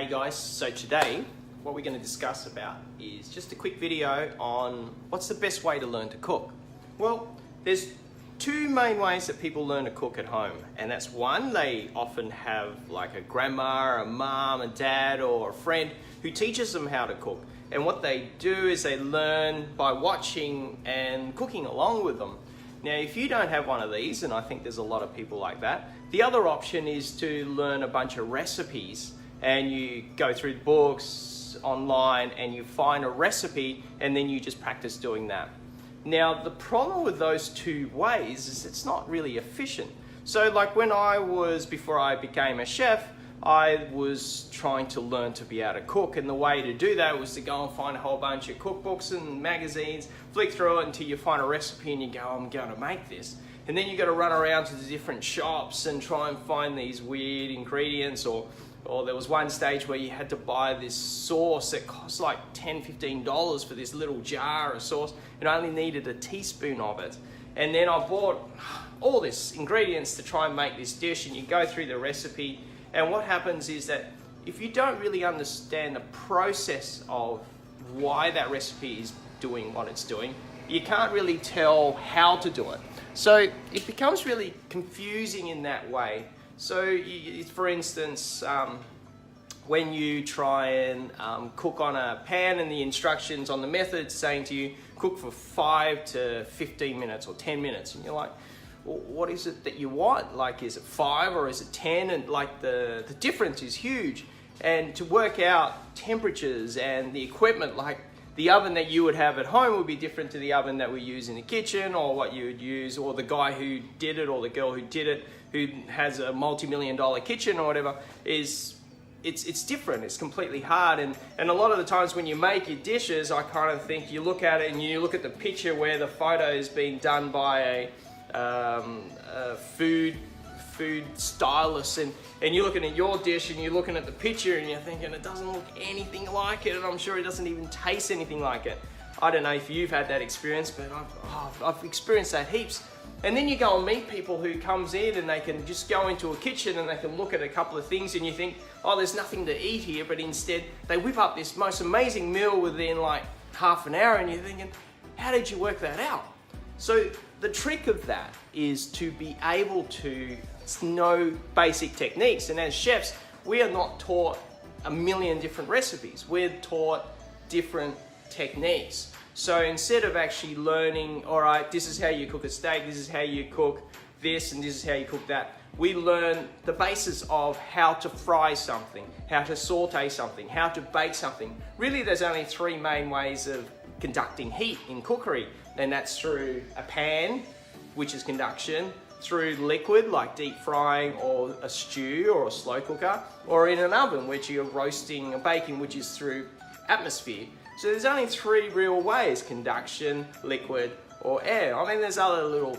Hey guys, so today what we're going to discuss about is just a quick video on what's the best way to learn to cook. Well, there's two main ways that people learn to cook at home, and that's one, they often have like a grandma, a mom, a dad or a friend who teaches them how to cook, and what they do is they learn by watching and cooking along with them. Now, if you don't have one of these, and I think there's a lot of people like that, the other option is to learn a bunch of recipes, and you go through books online and you find a recipe and then you just practice doing that. Now, the problem with those two ways is it's not really efficient. So like before I became a chef, I was trying to learn to be able to cook, and the way to do that was to go and find a whole bunch of cookbooks and magazines, flick through it until you find a recipe and you go, I'm going to make this. And then you got to run around to the different shops and try and find these weird ingredients, or there was one stage where you had to buy this sauce that cost like $10–15 for this little jar of sauce, and I only needed a teaspoon of it. And then I bought all this ingredients to try and make this dish, and you go through the recipe, and what happens is that if you don't really understand the process of why that recipe is doing what it's doing, you can't really tell how to do it. So it becomes really confusing in that way. So for instance, when you try and cook on a pan, and the instructions on the method saying to you, cook for 5 to 15 minutes or 10 minutes, and you're like, well, what is it that you want? Like, is it 5 or is it 10? And like the difference is huge. And to work out temperatures and the equipment, like the oven that you would have at home would be different to the oven that we use in the kitchen, or what you would use, or the guy who did it, or the girl who did it, who has a multi-million-dollar kitchen or whatever, it's different. It's completely hard. And a lot of the times when you make your dishes, I kind of think you look at it and you look at the picture where the photo is being done by a food stylist, and you're looking at your dish and you're looking at the picture and you're thinking it doesn't look anything like it, and I'm sure it doesn't even taste anything like it. I don't know if you've had that experience, but I've experienced that heaps. And then you go and meet people who comes in and they can just go into a kitchen and they can look at a couple of things and you think, oh, there's nothing to eat here, but instead they whip up this most amazing meal within like half an hour, and you're thinking, how did you work that out? So the trick of that is to be able to know basic techniques, and as chefs, we are not taught a million different recipes. We're taught different techniques. So instead of actually learning, all right, this is how you cook a steak, this is how you cook this, and this is how you cook that, we learn the basis of how to fry something, how to saute something, how to bake something. Really, there's only 3 main ways of conducting heat in cookery, and that's through a pan, which is conduction, through liquid like deep frying or a stew or a slow cooker, or in an oven, which you're roasting or baking, which is through atmosphere. So there's only 3 real ways: conduction, liquid, or air. I mean, there's other little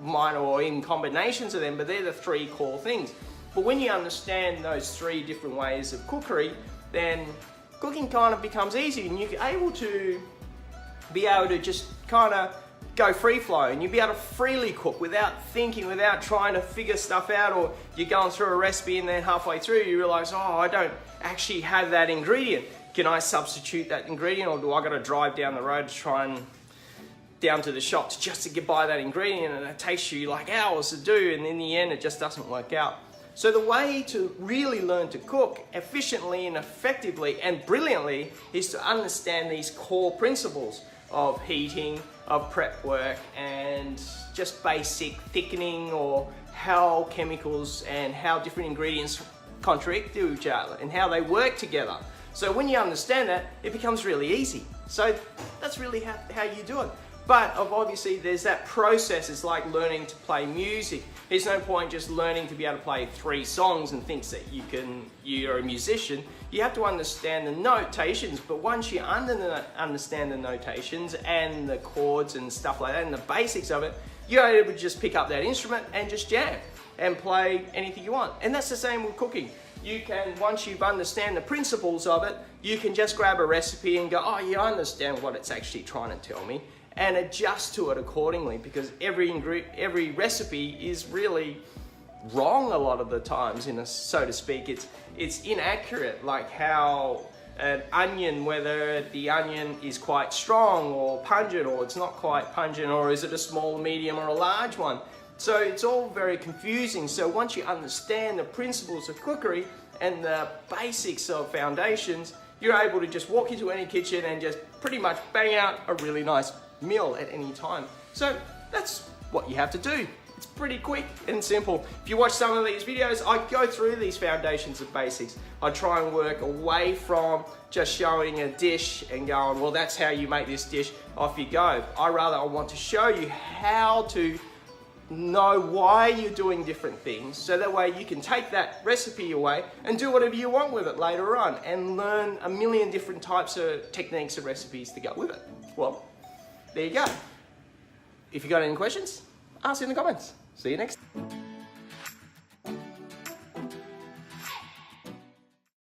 minor or in combinations of them, but they're the 3 core things. But when you understand those 3 different ways of cookery, then cooking kind of becomes easy, and you're able to just kind of go free flow, and you'll be able to freely cook without thinking, without trying to figure stuff out, or you're going through a recipe and then halfway through you realize, oh, I don't actually have that ingredient. Can I substitute that ingredient, or do I got to drive down the road to try and down to the shops just to get by that ingredient, and it takes you like hours to do, and in the end it just doesn't work out. So the way to really learn to cook efficiently and effectively and brilliantly is to understand these core principles of heating, of prep work, and just basic thickening, or how chemicals and how different ingredients contradict to each other and how they work together. So when you understand that, it becomes really easy. So that's really how you do it. But obviously there's that process. It's like learning to play music. There's no point just learning to be able to play 3 songs and thinks that you're a musician. You have to understand the notations, but once you understand the notations and the chords and stuff like that and the basics of it, you're able to just pick up that instrument and just jam and play anything you want. And that's the same with cooking. You can, once you understand the principles of it, you can just grab a recipe and go, oh yeah, I understand what it's actually trying to tell me, and adjust to it accordingly, because every recipe is really wrong a lot of the times, so to speak. It's inaccurate, like how an onion, whether the onion is quite strong or pungent, or it's not quite pungent, or is it a small, medium, or a large one. So it's all very confusing. So once you understand the principles of cookery and the basics of foundations, you're able to just walk into any kitchen and just pretty much bang out a really nice meal at any time. So that's what you have to do. It's pretty quick and simple. If you watch some of these videos, I go through these foundations of basics. I try and work away from just showing a dish and going, well, that's how you make this dish, off you go. I want to show you how to know why you're doing different things, so that way you can take that recipe away and do whatever you want with it later on and learn a million different types of techniques and recipes to go with it. Well, there you go. If you got any questions, ask in the comments. See you next time.